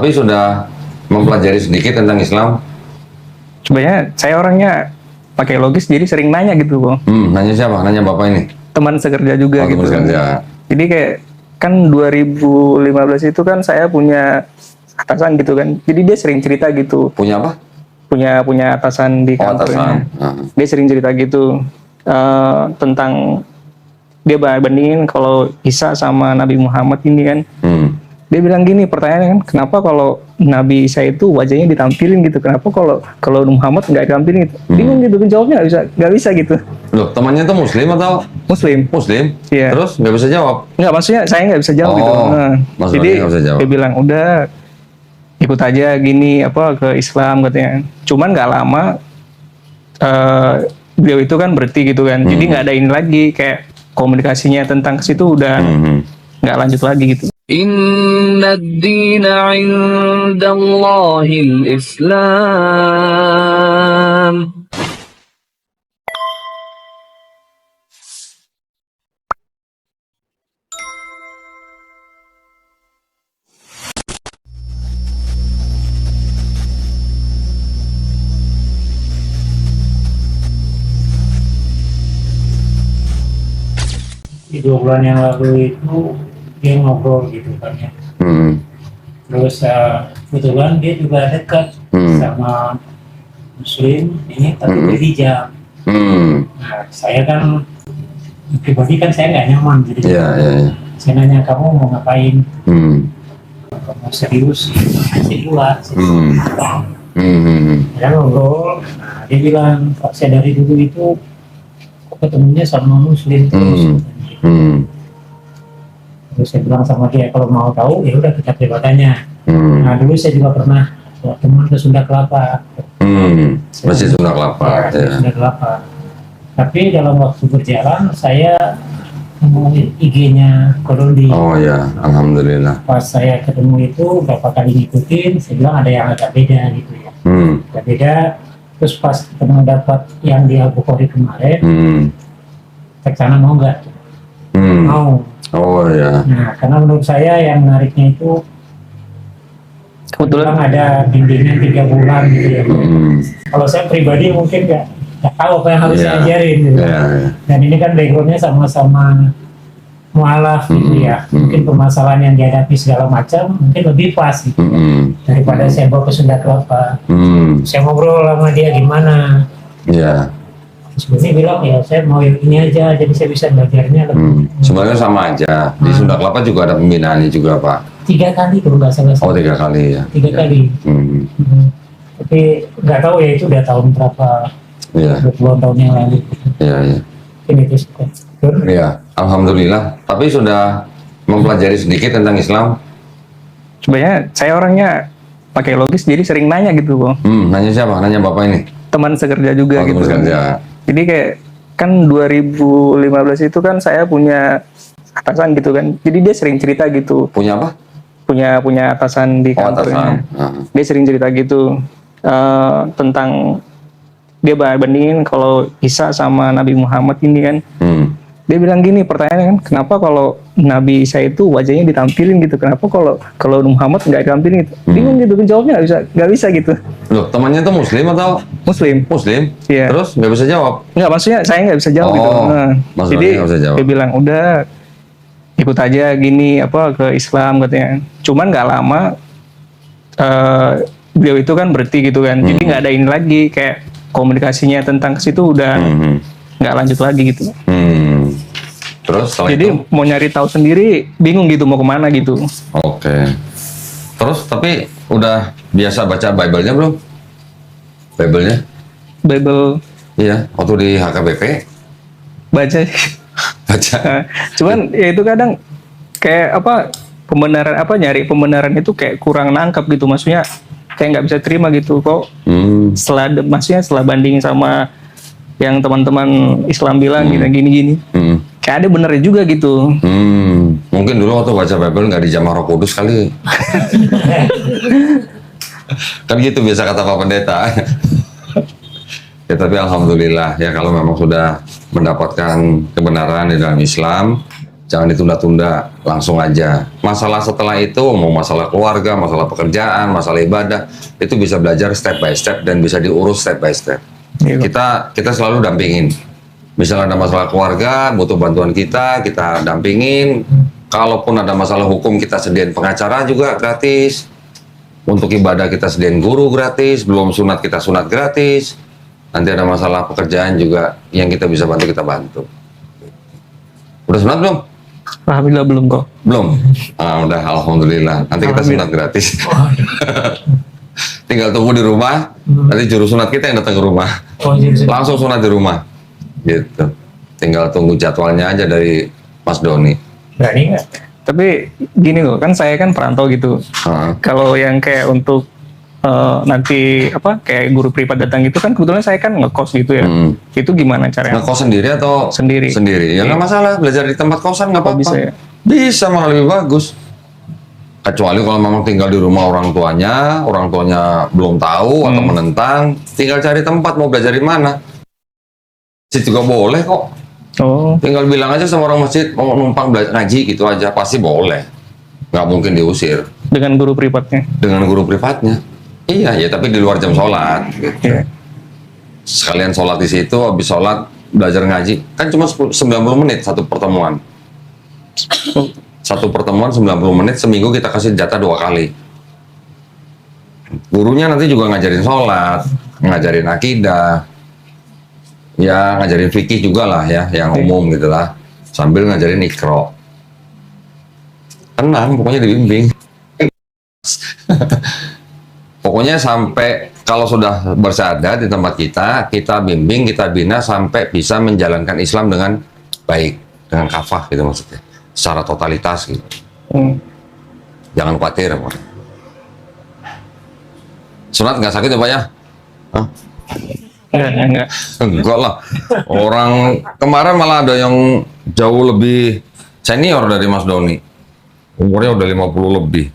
tapi sudah mempelajari sedikit tentang Islam. Sebenarnya saya orangnya pakai logis, jadi sering nanya gitu, Bang. Nanya siapa? Nanya bapak ini? Teman sekerja juga gitu. Teman sekerja. Jadi kayak kan 2015 itu kan saya punya atasan gitu kan. Jadi dia sering cerita gitu. Punya apa? Punya atasan di kantornya. Dia sering cerita gitu tentang dia bandingin kalau Isa sama Nabi Muhammad ini kan. Dia bilang gini, pertanyaannya kan, kenapa kalau Nabi Isa itu wajahnya ditampilin gitu, kenapa kalau Muhammad nggak ditampilin gitu? Bingung gitu, jawabnya nggak bisa gitu. Loh, temannya tuh Muslim atau? Muslim. Muslim? Iya. Terus nggak bisa jawab? Nggak, maksudnya saya nggak bisa jawab gitu. Nah, jadi dia bilang, udah ikut aja gini, ke Islam katanya. Cuman nggak lama, beliau itu kan berhenti gitu kan. Jadi nggak ada ini lagi, kayak komunikasinya tentang ke situ udah nggak lanjut lagi gitu. Inna ad-dina 'inda Allahil Islam. Di 2 bulan yang lalu itu dia ngobrol gitu kan ya. Terus kebetulan dia juga dekat sama Muslim ini tapi berhijab. Nah, saya kan pribadi kan saya nggak nyaman jadi. Saya nanya, kamu mau ngapain? Kamu serius? Masih luar. Saya ngobrol, nah, dia bilang, Pak, saya dari dulu itu ketemunya sama Muslim terus. Terus saya bilang sama dia, kalau mau tahu ya udah kita privatanya. Nah dulu saya juga pernah teman ke Sunda Kelapa. Masih Sunda Kelapa. Ya. Sunda Kelapa. Tapi dalam waktu berjalan saya nemuin IG-nya Kodondi. Oh ya, alhamdulillah. Pas saya ketemu itu berapa kali ngikutin, saya bilang ada yang agak beda gitu ya. Agak beda. Terus pas ketemu dapat yang di Al-Bukhari kemarin, cek sana mau nggak? Mau. Oh ya. Nah, karena menurut saya yang menariknya itu kebetulan ada bimbingan 3 bulan gitu ya. Kalau saya pribadi mungkin nggak tahu apa yang harus saya ajarin gitu. Dan ini kan backgroundnya sama-sama mualaf gitu ya. Mungkin permasalahan yang dihadapi segala macam mungkin lebih pas gitu. Daripada saya bawa ke Sunda Kelapa. Saya ngobrol sama dia gimana. Sebenarnya bilang ya saya mau yang ini aja, jadi saya bisa belajarnya lebih. Sebenarnya sama aja. Di Sunda Kelapa juga ada pembinaannya juga, Pak. 3 kali kalau nggak salah. Oh 3 kali ya. 3 kali. Tapi nggak tahu ya itu udah tahun berapa. 20 tahun yang lalu. Iya. Ini itu. Iya, alhamdulillah. Tapi sudah mempelajari sedikit tentang Islam. Sebenarnya saya orangnya pakai logis, jadi sering nanya gitu, Bang. Nanya siapa? Nanya bapak ini? Teman sekerja juga gitu. Teman sekerja. Jadi kayak kan 2015 itu kan saya punya atasan gitu kan. Jadi dia sering cerita gitu. Punya apa? Punya atasan di kantornya. Dia sering cerita gitu tentang dia bandingin kalau Isa sama Nabi Muhammad ini kan. Dia bilang gini, pertanyaannya kan, kenapa kalau Nabi Isa itu wajahnya ditampilin gitu, kenapa kalau Muhammad nggak ditampilin gitu? Bingung gitu, jawabnya nggak bisa gitu. Loh, temannya tuh Muslim atau? Muslim. Iya. Terus nggak bisa jawab? Nggak, maksudnya saya nggak bisa jawab gitu. Nah, jadi dia bilang, udah ikut aja gini, ke Islam katanya. Cuman nggak lama, beliau itu kan berhenti gitu kan. Jadi nggak ada ini lagi, kayak komunikasinya tentang ke situ udah nggak lanjut lagi gitu. Terus jadi itu mau nyari tahu sendiri bingung gitu mau kemana gitu. Oke. Terus tapi udah biasa baca Bible-nya belum? Bible. Iya, waktu di HKBP baca. Cuman ya itu kadang kayak pembenaran nyari pembenaran itu kayak kurang nangkap gitu, maksudnya kayak nggak bisa terima gitu kok. Setelah bandingin sama yang teman-teman Islam bilang gini. Kayak ada benernya juga gitu. Mungkin dulu waktu baca Bible nggak dijamah Roh Kudus kali. Kan gitu biasa kata Pak Pendeta. Ya tapi alhamdulillah ya kalau memang sudah mendapatkan kebenaran di dalam Islam, Jangan ditunda-tunda, langsung aja. Masalah setelah itu, mau masalah keluarga, masalah pekerjaan, masalah ibadah, itu bisa belajar step by step dan bisa diurus step by step. Iya. Kita selalu dampingin. Misalnya ada masalah keluarga, butuh bantuan kita dampingin. Kalaupun ada masalah hukum, kita sediain pengacara juga gratis. Untuk ibadah kita sediain guru gratis, belum sunat kita sunat gratis. Nanti ada masalah pekerjaan juga yang kita bisa bantu, kita bantu. Udah sunat belum? Alhamdulillah belum kok. Belum? Udah, alhamdulillah. Nanti kita sunat gratis. Tinggal tunggu di rumah, nanti juru sunat kita yang datang ke rumah. Oh, jadi Langsung sunat di rumah. Gitu. Tinggal tunggu jadwalnya aja dari Mas Doni. berani nggak? Tapi gini loh, kan saya kan perantau gitu. Kalau yang kayak untuk nanti apa kayak guru privat datang gitu kan kebetulan saya kan ngekos gitu ya. Itu gimana caranya? Ngekos sendiri atau? Sendiri. Sendiri. Ya nggak masalah, belajar di tempat kosan nggak apa-apa. Bisa ya? Bisa, malah lebih bagus. Kecuali kalau memang tinggal di rumah orang tuanya belum tahu atau menentang, tinggal cari tempat mau belajar di mana. Masjid juga boleh kok. Oh, Tinggal bilang aja sama orang masjid mau numpang belajar ngaji gitu aja, pasti boleh. Nggak mungkin diusir dengan guru privatnya. dengan guru privatnya. Iya ya, tapi di luar jam sholat. Gitu. Iya. Sekalian sholat di situ, habis sholat belajar ngaji. Kan cuma 90 menit satu pertemuan. Satu pertemuan 90 menit, seminggu kita kasih jatah 2 kali. Gurunya nanti juga ngajarin sholat, ngajarin akidah, ya ngajarin fikih juga lah ya, yang umum gitu lah. Sambil ngajarin ikro. Tenang, pokoknya dibimbing. Pokoknya sampai kalau sudah bersyahadat di tempat kita bimbing, kita bina sampai bisa menjalankan Islam dengan baik, dengan kafah gitu maksudnya, secara totalitas gitu. Jangan khawatir, Pak. Sunat nggak sakit ya Pak ya? Hah? Enggak. Enggak lah. Orang kemarin malah ada yang jauh lebih senior dari Mas Doni. Umurnya udah 50 lebih.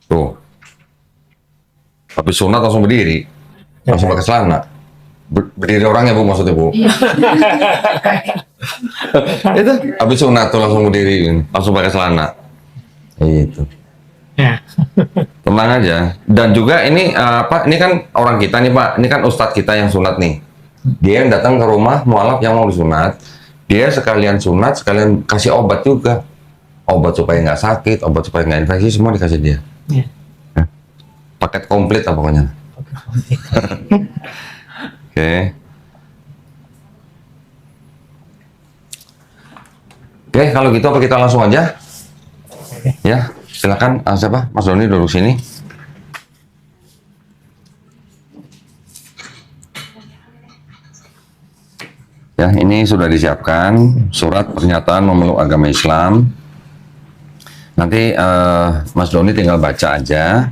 Tuh. Tapi sunat langsung berdiri. Langsung pakai celana. Berdiri orangnya Bu maksudnya Bu. Itu habis sunat tuh langsung berdiri, langsung pakai celana. Itu. Ya. Tenang aja. Dan juga ini ini kan orang kita nih Pak, ini kan ustadz kita yang sunat nih. Dia yang datang ke rumah mualaf yang mau disunat, dia sekalian sunat, sekalian kasih obat juga. Obat supaya nggak sakit, obat supaya nggak infeksi, semua dikasih dia. Ya. Paket komplit lah pokoknya. Oke. Oke, kalau gitu apa kita langsung aja? Ya, silakan siapa? Mas Doni duduk sini. Ya, ini sudah disiapkan surat pernyataan memeluk agama Islam. Nanti Mas Doni tinggal baca aja.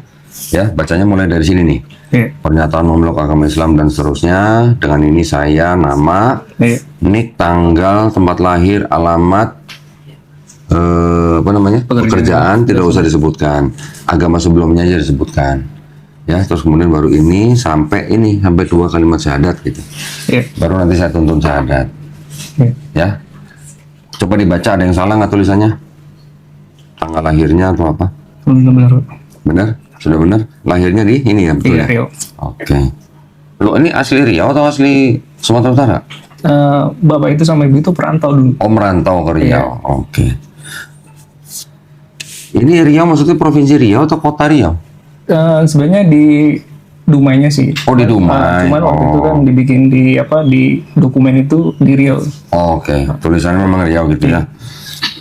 Ya, bacanya mulai dari sini nih. Pernyataan memeluk agama Islam dan seterusnya. Dengan ini saya, nama, nik, tanggal, tempat lahir, alamat, pekerjaan tidak usah disebutkan, agama sebelumnya aja disebutkan, ya. Terus kemudian baru ini sampai 2 kalimat syahadat gitu. Baru nanti saya tuntun syahadat. Ya, coba dibaca, ada yang salah nggak tulisannya? Tanggal lahirnya atau apa? Benar. Benar? Sudah benar? Lahirnya di ini ya, betul ya? Riau. Oke. Lo ini asli Riau atau asli Sumatera Utara? Bapak itu sama ibu itu perantau dulu. Oh, merantau ke Riau. Oke. Ini Riau maksudnya provinsi Riau atau kota Riau? Sebenarnya di Dumainya sih. Oh, di Dumai. Cuman waktu itu kan dibikin di dokumen itu di Riau. Oke. Tulisannya memang Riau gitu ya.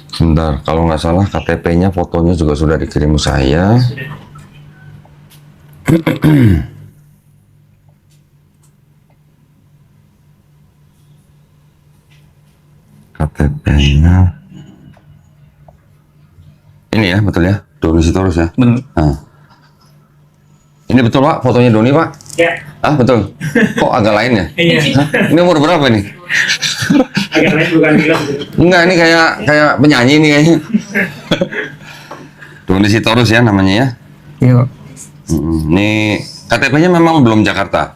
Sebentar, kalau nggak salah KTP-nya fotonya juga sudah dikirim saya. KTP-nya ini ya, betul ya, Doni Sitorus ya. Benar. Nah. Ini betul Pak, fotonya Doni Pak? Ya. Ah betul. Kok agak lain ya? Iya. Hah? Ini umur berapa nih? Agak lain bukan bilang gitu. Enggak, ini kayak penyanyi nih kayaknya. Doni Sitorus ya namanya ya. Iya. Ini KTP-nya memang belum Jakarta.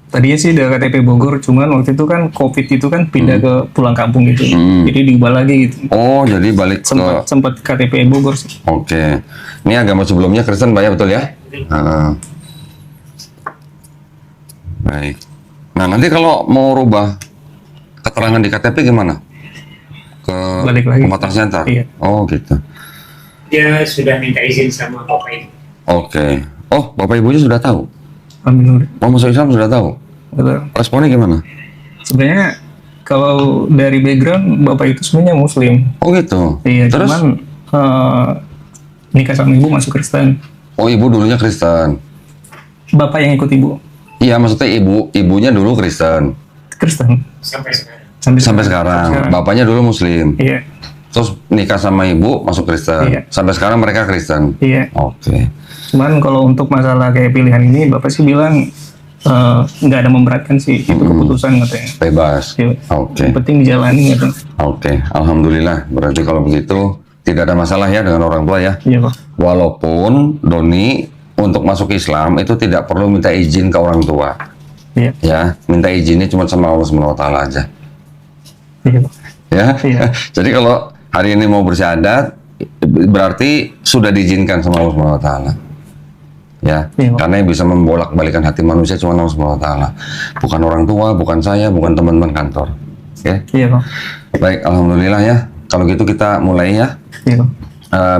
Tadinya sih udah KTP Bogor, cuman waktu itu kan COVID itu kan pindah ke pulang kampung gitu. Jadi diubah lagi gitu. Oh, jadi balik ke... Sempat KTP Bogor sih. Oke. Ini agama sebelumnya Kristen Pak ya, betul ya? Baik. Nah, nanti kalau mau rubah keterangan di KTP gimana? Balik lagi. Ke Mataram Center? Iya. Oh, gitu. Dia sudah minta izin sama bapak itu. Oke. Oh, Bapak Ibunya sudah tahu? Alhamdulillah. Mau masuk Islam sudah tahu? Betul. Responnya gimana? Sebenarnya kalau dari background bapak itu sebenarnya Muslim. Oh, gitu. Iya, Terus? cuman nikah sama ibu masuk Kristen. Oh, ibu dulunya Kristen. Bapak yang ikut ibu Iya, maksudnya ibunya dulu Kristen. Kristen Sampai sekarang. Sampai sekarang. Bapaknya dulu Muslim. Iya, Terus nikah sama ibu masuk Kristen. Iya. Sampai sekarang mereka Kristen. iya. Oke. Cuman kalau untuk masalah kayak pilihan ini, bapak sih bilang nggak ada memberatkan sih, itu keputusan katanya. Bebas. Iya. Oke. Yang penting dijalani gitu. Oke. Alhamdulillah. Berarti kalau begitu tidak ada masalah ya dengan orang tua ya. Iya Pak. Walaupun Doni untuk masuk Islam itu tidak perlu minta izin ke orang tua. Iya. Ya, minta izinnya cuma sama Allah Subhanahu wa taala aja. Iya Pak. Ya. Iya. Jadi kalau hari ini mau bersyahadat berarti sudah diizinkan sama Allah Subhanahu wa taala. Ya, Iya, Pak. karena yang bisa membolak-balikan hati manusia cuma Allah Subhanahu wa taala. Bukan orang tua, bukan saya, bukan teman-teman kantor. Oke. Iya Pak. Baik, alhamdulillah ya. Kalau gitu kita mulai ya. Iya Pak.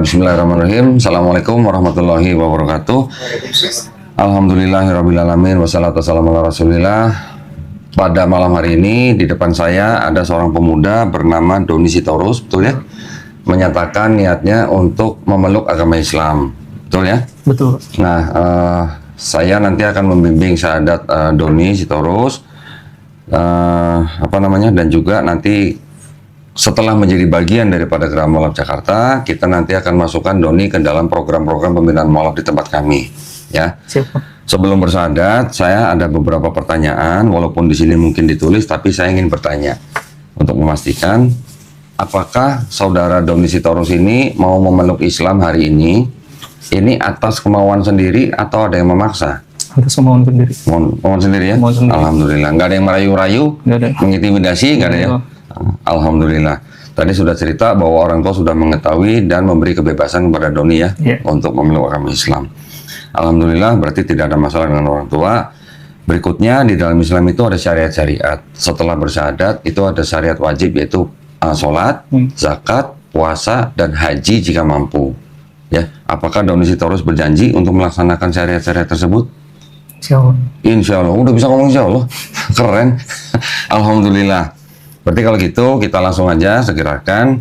Bismillahirrahmanirrahim. Assalamualaikum warahmatullahi wabarakatuh. Alhamdulillahirrahmanirrahim. Wassalatu wassalamu ala rasulillah. Pada malam hari ini di depan saya ada seorang pemuda bernama Doni Sitorus, betul ya? Menyatakan niatnya untuk memeluk agama Islam, betul ya? Betul. Nah, saya nanti akan membimbing syahadat Doni Sitorus, dan juga nanti setelah menjadi bagian daripada Geraha Mualaf Jakarta, kita nanti akan masukkan Doni ke dalam program-program pembinaan mualaf di tempat kami, ya. Siap. Sebelum bersyahadat, saya ada beberapa pertanyaan, walaupun di sini mungkin ditulis, tapi saya ingin bertanya untuk memastikan apakah saudara Doni Sitorus ini mau memeluk Islam hari ini atas kemauan sendiri atau ada yang memaksa? Atas kemauan sendiri. Kemauan sendiri ya? Kemauan sendiri. Alhamdulillah. Nggak ada yang merayu-rayu, Nggak ada. mengintimidasi, nggak ada ya? Nggak. Alhamdulillah. Tadi sudah cerita bahwa orang tua sudah mengetahui dan memberi kebebasan kepada Doni ya, Iya. untuk memeluk agama Islam. Alhamdulillah, berarti tidak ada masalah dengan orang tua. Berikutnya di dalam Islam itu ada syariat-syariat. Setelah bersyahadat itu ada syariat wajib, yaitu sholat, zakat, puasa, dan haji jika mampu. Ya, apakah Doni Sitorus berjanji untuk melaksanakan syariat-syariat tersebut? Insyaallah. Insya Allah, udah bisa ngomong insya Allah, keren. Alhamdulillah. Berarti kalau gitu kita langsung aja segerakan.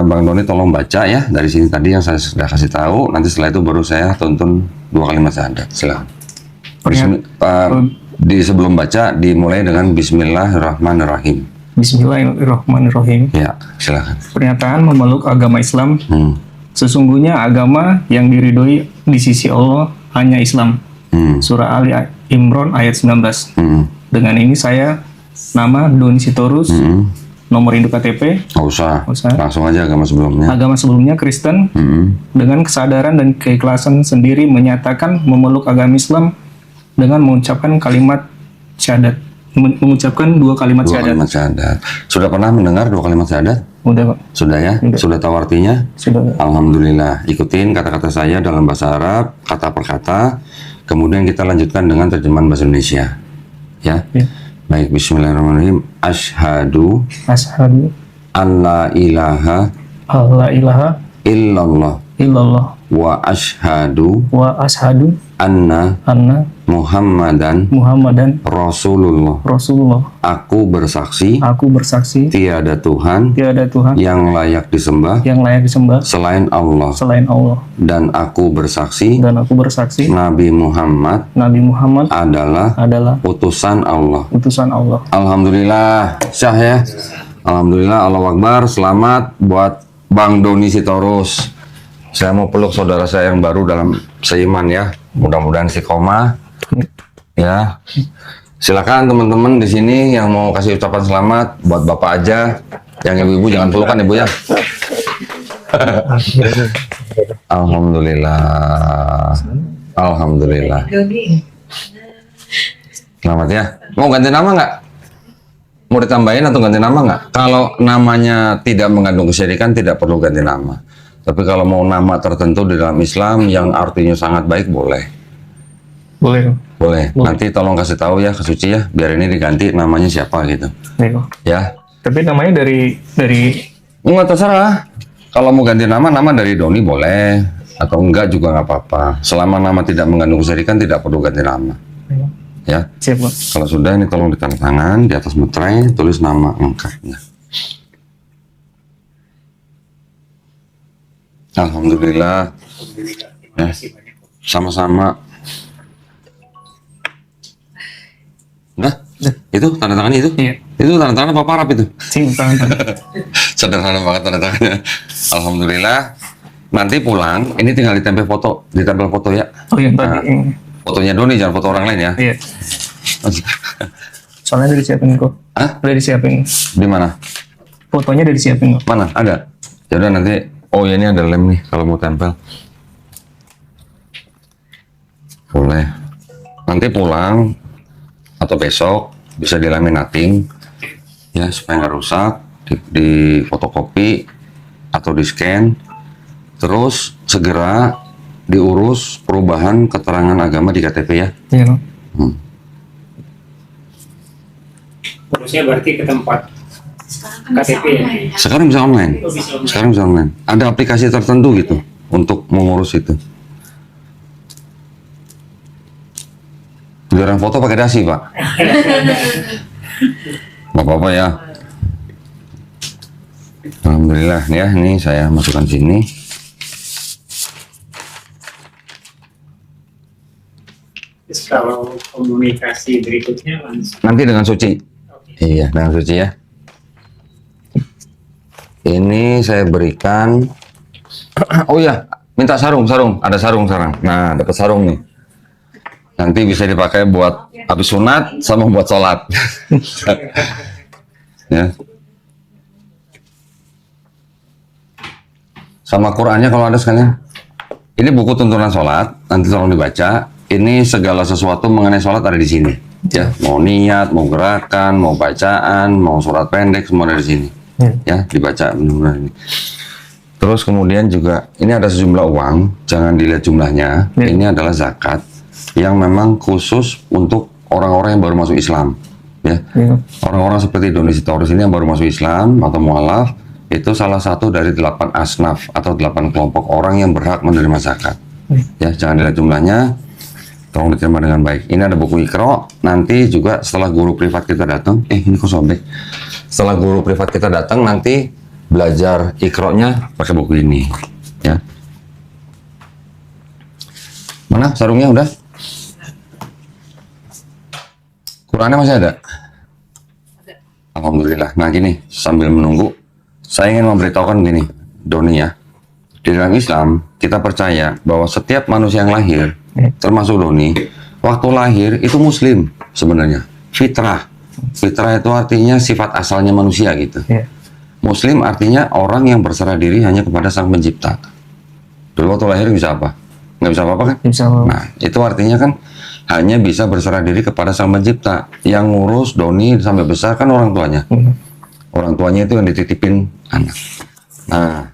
Bang Doni tolong baca ya dari sini tadi yang saya sudah kasih tahu. Nanti setelah itu baru saya tuntun 2 kalimat syahadat. Silakan. Di sebelum baca dimulai dengan Bismillahirrahmanirrahim. Bismillahirrahmanirrahim. Ya, silakan. Pernyataan memeluk agama Islam. Sesungguhnya agama yang diridhoi di sisi Allah hanya Islam. Surah Ali Imran ayat 19. Dengan ini saya nama Doni Sitorus, nomor induk KTP. Nggak usah. Nggak usah. Langsung aja agama sebelumnya. Agama sebelumnya Kristen. Dengan kesadaran dan keikhlasan sendiri menyatakan memeluk agama Islam dengan mengucapkan kalimat syahadat. Mengucapkan 2 kalimat 2 syahadat. kalimat syahadat. Sudah pernah mendengar 2 kalimat syahadat? Udah Pak. Sudah ya? Sudah. Sudah tahu artinya? Sudah. Alhamdulillah. Ikutin kata-kata saya dalam bahasa Arab, kata per kata. Kemudian kita lanjutkan dengan terjemahan bahasa Indonesia. Ya? Ya. Baik, bismillahirrahmanirrahim. Asyhadu Asyhadu an la ilaha alla ilaha illallah illallah wa asyhadu wa asyhadu anna anna Muhammadan Muhammadan Rasulullah. Rasulullah. Aku bersaksi Aku bersaksi tiada Tuhan tiada Tuhan yang layak disembah yang layak disembah selain Allah, selain Allah, dan aku bersaksi dan aku bersaksi Nabi Muhammad Nabi Muhammad adalah adalah utusan Allah. utusan Allah. Alhamdulillah, syah ya. Alhamdulillah, Allahu Akbar. Selamat buat Bang Doni Sitorus. Saya mau peluk saudara saya yang baru dalam seiman ya. Mudah-mudahan istiqomah. Ya. Silakan teman-teman di sini yang mau kasih ucapan selamat buat Bapak aja. Yang ibu-ibu jangan pelukan Ibu ya. Alhamdulillah. Alhamdulillah. Selamat ya. Mau ganti nama nggak? Mau ditambahin atau ganti nama nggak? Kalau namanya tidak mengandung kesyirikan, tidak perlu ganti nama. Tapi kalau mau nama tertentu di dalam Islam yang artinya sangat baik, boleh. Boleh. Boleh. Nanti tolong kasih tahu ya ke Suci ya, biar ini diganti namanya siapa gitu. Iya. Ya. Tapi namanya dari Enggak terserah. Kalau mau ganti nama dari Doni boleh, atau enggak juga nggak apa-apa. Selama nama tidak mengandung kesyirikan, tidak perlu ganti nama. Ya. siap Pak. Kalau sudah ini tolong ditanda tangan di atas meterai, tulis nama lengkapnya. Alhamdulillah. Ya, sama-sama. Nah, itu tanda tangannya itu? Iya. Itu tanda tangan apa Arab itu? Simpan. Sederhana banget tanda tangannya. Alhamdulillah. Nanti pulang, ini tinggal ditempel foto ya. Oh iya, Nah, tadi. fotonya Doni, jangan foto orang lain ya. Iya. Soalnya udah disiapin kok. Hah? Udah disiapin. Di mana? Fotonya udah disiapin kok. Mana? Ada? Ya udah nanti. Oh ya ini ada lem nih kalau mau tempel. Boleh. Nanti pulang atau besok bisa dilaminating ya supaya nggak rusak, di fotokopi atau di scan. Terus segera diurus perubahan keterangan agama di KTP ya. Iya. Kok. Harusnya berarti ke tempat KTP ya. Sekarang bisa online. Sekarang bisa online. Ada aplikasi tertentu gitu untuk mengurus itu. Giliran foto pakai dasi, Pak. Nggak apa-apa ya. Alhamdulillah ya, ini saya masukkan sini. Terus kalau komunikasi berikutnya langsung. Nanti dengan Suci. Iya, dengan Suci ya. Ini saya berikan. Oh ya, minta sarung. Ada sarung sekarang. Nah, dapat sarung nih. Nanti bisa dipakai buat habis sunat sama buat sholat. Ya. Sama Qurannya kalau ada sekalian. Ini buku tuntunan sholat. Nanti tolong dibaca. Ini segala sesuatu mengenai sholat ada di sini. Ya, mau niat, mau gerakan, mau bacaan, mau surat pendek, semua ada di sini. Ya, dibaca benar-benar ini. Terus kemudian juga ini ada sejumlah uang, jangan dilihat jumlahnya. Ini adalah zakat yang memang khusus untuk orang-orang yang baru masuk Islam. Ya, orang-orang seperti Doni Sitorus ini yang baru masuk Islam atau mualaf itu salah satu dari 8 asnaf atau 8 kelompok orang yang berhak menerima zakat. Ya, jangan dilihat jumlahnya. Tolong diterima dengan baik. Ini ada buku Iqra. Nanti juga setelah guru privat kita datang, ini kok sobek. Setelah guru privat kita datang, nanti belajar Iqra-nya pakai buku ini. Ya. Mana sarungnya udah? Qurannya masih ada? Alhamdulillah. Nah gini, sambil menunggu, saya ingin memberitahukan gini, Doni ya. Di dalam Islam, kita percaya bahwa setiap manusia yang lahir, termasuk Doni, waktu lahir itu muslim sebenarnya. Fitrah. Fitrah itu artinya sifat asalnya manusia gitu. Muslim artinya orang yang berserah diri hanya kepada Sang Pencipta. Dulu waktu lahir bisa apa? Nggak bisa apa-apa kan? Bisa. Nah, itu artinya kan hanya bisa berserah diri kepada Sang Pencipta. Yang ngurus Doni sampai besar kan orang tuanya. Orang tuanya itu yang dititipin anak. Nah,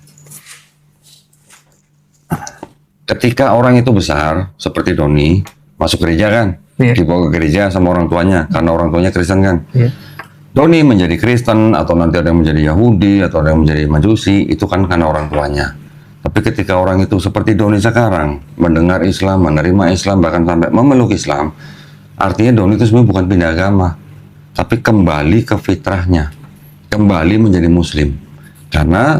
ketika orang itu besar, seperti Doni, masuk gereja kan? Dibawa ke gereja sama orang tuanya, karena orang tuanya Kristen kan? Doni menjadi Kristen, atau nanti ada yang menjadi Yahudi, atau ada yang menjadi Majusi, itu kan karena orang tuanya. Tapi ketika orang itu seperti Doni sekarang, mendengar Islam, menerima Islam, bahkan sampai memeluk Islam, artinya Doni itu sebenarnya bukan pindah agama, tapi kembali ke fitrahnya, kembali menjadi Muslim. Karena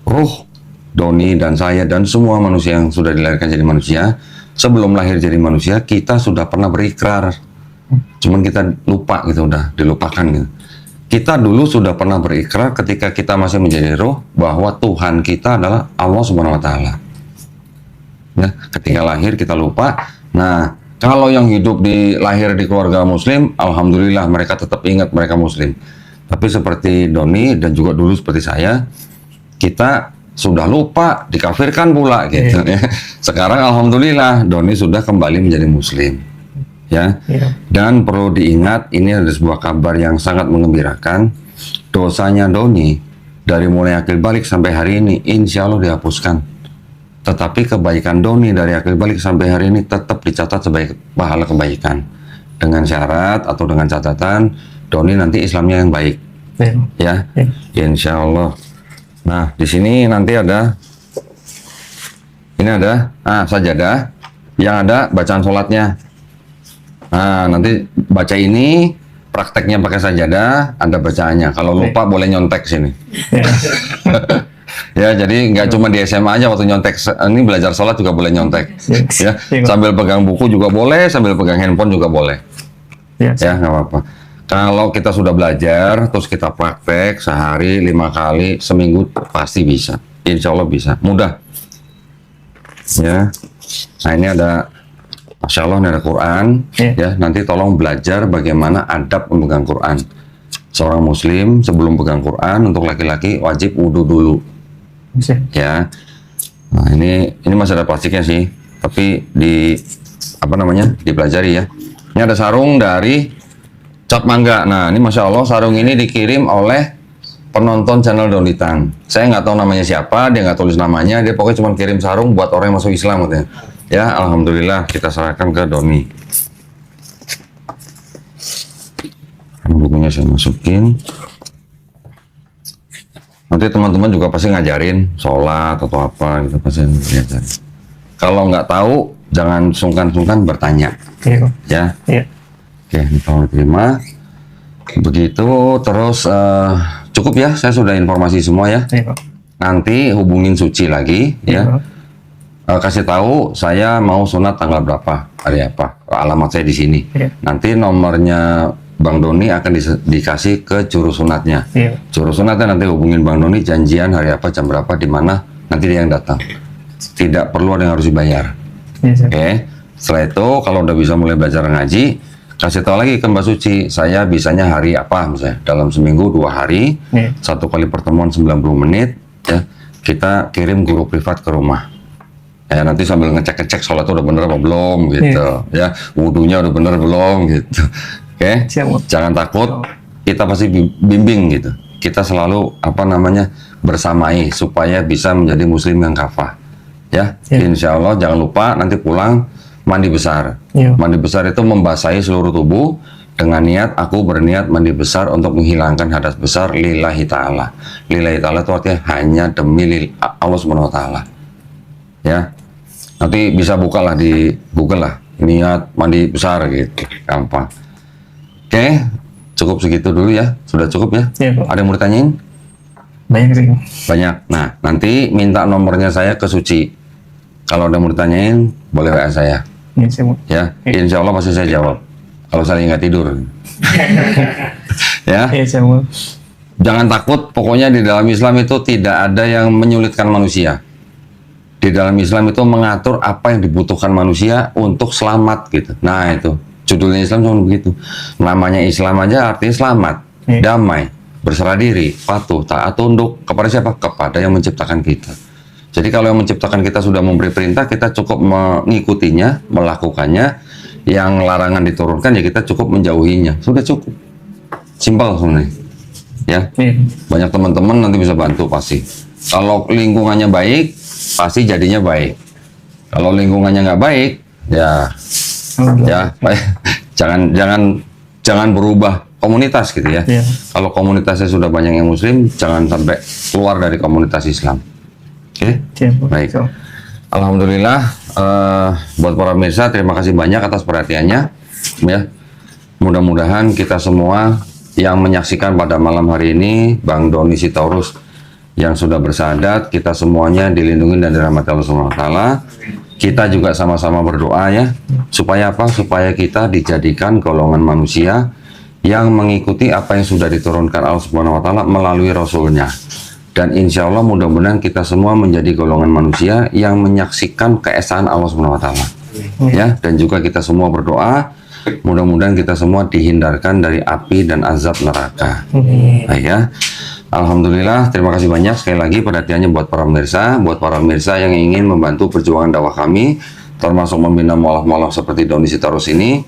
ruh Doni dan saya dan semua manusia yang sudah dilahirkan jadi manusia, sebelum lahir jadi manusia, kita sudah pernah berikrar. Cuman kita lupa gitu, udah dilupakan gitu. Kita dulu sudah pernah berikrar ketika kita masih menjadi roh bahwa Tuhan kita adalah Allah Subhanahu wa taala. Ya, ketika lahir kita lupa. Nah, kalau yang hidup lahir di keluarga muslim, alhamdulillah mereka tetap ingat mereka muslim. Tapi seperti Doni dan juga dulu seperti saya, kita sudah lupa, dikafirkan pula gitu ya. Sekarang alhamdulillah Doni sudah kembali menjadi muslim. ya. Dan perlu diingat, ini ada sebuah kabar yang sangat menggembirakan. Dosanya Doni dari mulai akil balik sampai hari ini insya Allah dihapuskan. Tetapi kebaikan Doni dari akil balik sampai hari ini tetap dicatat sebagai pahala kebaikan, dengan syarat atau dengan catatan Doni nanti Islamnya yang baik, ya, insya Allah. Nah, di sini nanti ada, ini ada sajadah yang ada bacaan sholatnya. Nah, nanti baca ini, prakteknya pakai sajadah, ada bacaannya. Kalau lupa boleh nyontek sini. Ya, jadi nggak cuma di SMA aja waktu nyontek, ini belajar sholat juga boleh nyontek. Ya, sambil pegang buku juga boleh, sambil pegang handphone juga boleh. Ya, nggak apa-apa. Kalau kita sudah belajar, terus kita praktek sehari 5 kali, seminggu pasti bisa. Insya Allah bisa, mudah. Ya, nah ini ada, Masya Allah, ini ada Quran. Ya, nanti tolong belajar bagaimana adab memegang Quran. Seorang Muslim sebelum pegang Quran untuk laki-laki wajib wudhu dulu. Ya, nah ini masih ada plastiknya sih, tapi dipelajari ya. Ini ada sarung dari Cap Mangga. Nah, ini Masya Allah, sarung ini dikirim oleh penonton channel Donitan. Saya nggak tahu namanya siapa, dia nggak tulis namanya, dia pokoknya cuma kirim sarung buat orang yang masuk Islam katanya. Ya, alhamdulillah kita serahkan ke Doni. Bukunya saya masukin. Nanti teman-teman juga pasti ngajarin sholat atau apa gitu, pasti ngajarin. Kalau nggak tahu, jangan sungkan-sungkan bertanya. Ya. Oke, ini tolong diterima. Begitu, terus cukup ya, saya sudah informasi semua ya. Nanti hubungin Suci lagi ya. Kasih tahu saya mau sunat tanggal berapa, hari apa, alamat saya di sini. Nanti nomornya Bang Doni akan dikasih ke juru sunatnya. Juru sunatnya nanti hubungin Bang Doni, janjian hari apa, jam berapa, di mana, nanti dia yang datang. Tidak perlu ada yang harus dibayar. Oke. Setelah itu kalau udah bisa mulai belajar ngaji, kasih tahu lagi ke Mbak Suci, saya bisanya hari apa, misalnya dalam seminggu 2 hari, 1 kali pertemuan 90 menit, ya, kita kirim guru privat ke rumah. Ya, nanti sambil ngecek-ngecek sholatnya udah bener apa belum gitu, ya, wudhunya udah bener belum gitu. Oke, jangan takut, kita pasti bimbing gitu. Kita selalu bersamai supaya bisa menjadi muslim yang kafah. Ya, insya Allah jangan lupa nanti pulang mandi besar. Mandi besar itu membasahi seluruh tubuh dengan niat, aku berniat mandi besar untuk menghilangkan hadas besar lillahi ta'ala. Lillahi ta'ala itu artinya hanya demi Allah Subhanahu wa ta'ala. Ya, nanti bisa bukalah di Google lah, niat mandi besar gitu, gampang. Oke, cukup segitu dulu ya, sudah cukup ya. Ada yang mau ditanyain? Banyak sih. Banyak. Nah, nanti minta nomornya saya ke Suci. Kalau ada yang mau ditanyain, boleh WA saya. Ya, insya Allah pasti saya jawab. Kalau saya nggak tidur. Ya. Jangan takut, pokoknya di dalam Islam itu tidak ada yang menyulitkan manusia. Di dalam Islam itu mengatur apa yang dibutuhkan manusia untuk selamat gitu. Nah itu, judulnya Islam cuma begitu. Namanya Islam aja artinya selamat, damai, berserah diri, patuh, taat, tunduk. Kepada siapa? Kepada yang menciptakan kita. Jadi kalau yang menciptakan kita sudah memberi perintah, kita cukup mengikutinya, melakukannya. Yang larangan diturunkan, ya kita cukup menjauhinya. Sudah cukup. Simpel sebenarnya. Ya. Banyak teman-teman nanti bisa bantu pasti. Kalau lingkungannya baik, pasti jadinya baik. Kalau lingkungannya nggak baik, ya jangan berubah komunitas gitu ya. Kalau komunitasnya sudah banyak yang Muslim, jangan sampai keluar dari komunitas Islam. Oke, baik. Alhamdulillah, buat para pemirsa, terima kasih banyak atas perhatiannya. Ya, mudah-mudahan kita semua yang menyaksikan pada malam hari ini, Bang Doni Sitorus yang sudah bersahadat, kita semuanya dilindungi dan dirahmati Allah Subhanahu wa taala. Kita juga sama-sama berdoa ya, supaya apa? Supaya kita dijadikan golongan manusia yang mengikuti apa yang sudah diturunkan Allah Subhanahu wa taala melalui Rasulnya. Dan insya Allah mudah-mudahan kita semua menjadi golongan manusia yang menyaksikan keesaan Allah Subhanahu wa taala. Ya, dan juga kita semua berdoa mudah-mudahan kita semua dihindarkan dari api dan azab neraka. Baik ya. Alhamdulillah, terima kasih banyak sekali lagi perhatiannya buat para pemirsa yang ingin membantu perjuangan dakwah kami, termasuk membina mualaf-mualaf seperti Doni Sitorus ini.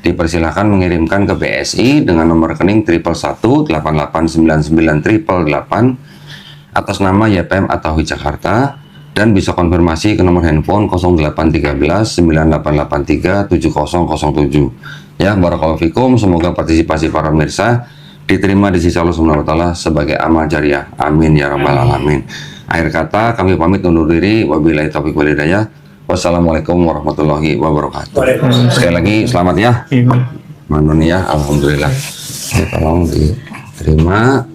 dipersilahkan mengirimkan ke BSI dengan nomor rekening 111889988 atas nama YPM Atawi Jakarta, dan bisa konfirmasi ke nomor handphone 0813 9883 7007. Ya, barakallahu fikum. Semoga partisipasi para pemirsa diterima di sisi Allah Subhanahu wa taala sebagai amal jariah. Amin ya rabbal alamin. Akhir kata kami pamit undur diri. Wabillahi taufiq wal hidayah. Wassalamualaikum warahmatullahi wabarakatuh. Sekali lagi selamat ya. Manun ya, alhamdulillah. Ya, tolong diterima.